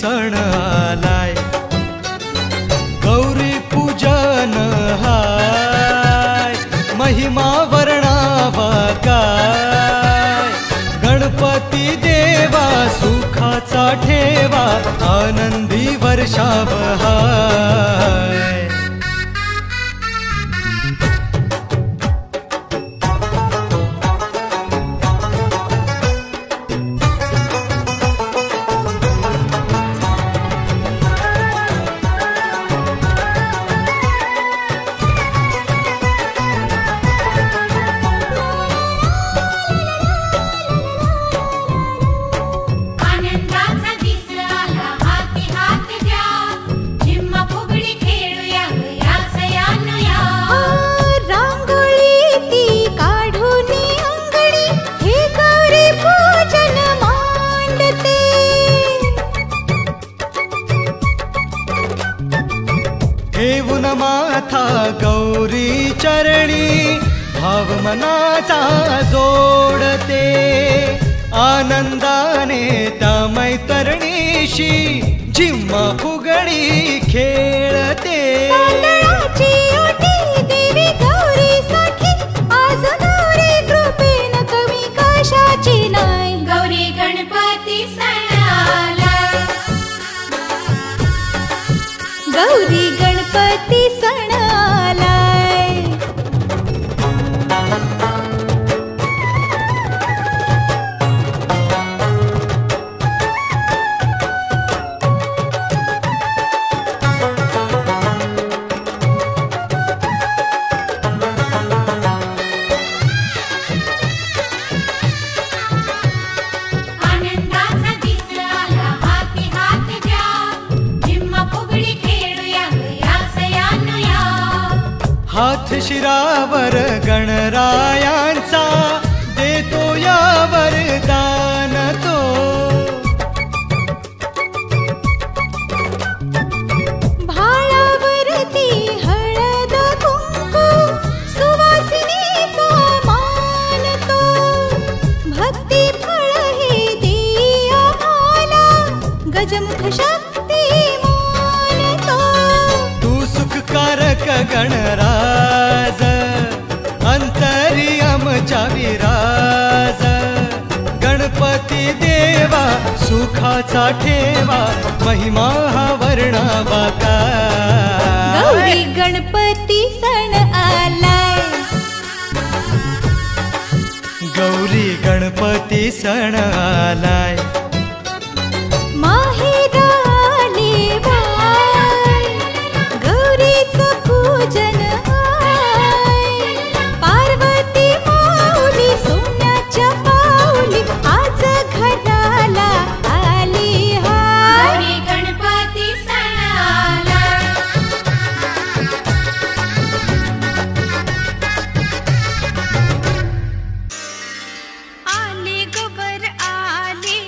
सण आलाय, गौरी पूजन हाय, महिमा वर्णावा काय, गणपती देवा सुखाचा ठेवा, आनंदी वर्षाव हाय. ठेवून माथा गौरी चरणी, भाव मनाचा जोडते, आनंदाने त्या मैत्रिणीशी जिम्मा फुगडी खेळते. देवी गौरीसाठी आज गौरी कृपेन कमी कशाची नाही. गौरी गणपती सण आलाय, गौरी गणपती सण आलाय. हात शिरावर गणरायांचा देतो या वरदान तो, भाळावरती हळद कुंकू सुवासिनीचा मान तो, भक्ती फळ हे देय आम्हाला गजमुख शक्ती मानतो. तू सुखकारक गणराज अंतरी आमच्या विराज, गणपती देवा सुखाचा ठेवा, महिमा हा वर्णावा काय. गौरी गणपती सण आलाय, गौरी गणपती सण आलाय. माहेरा आले बाय, गौरीचं पूजन हाय, पार्वती माऊली सोन्याच्या पाऊली आज घराला आली हाय. गौरी गणपती सण आलाय, आले गवर आले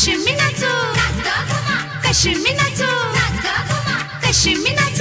कशी मी नाचू कशी मी नाचू कशी मी नाचू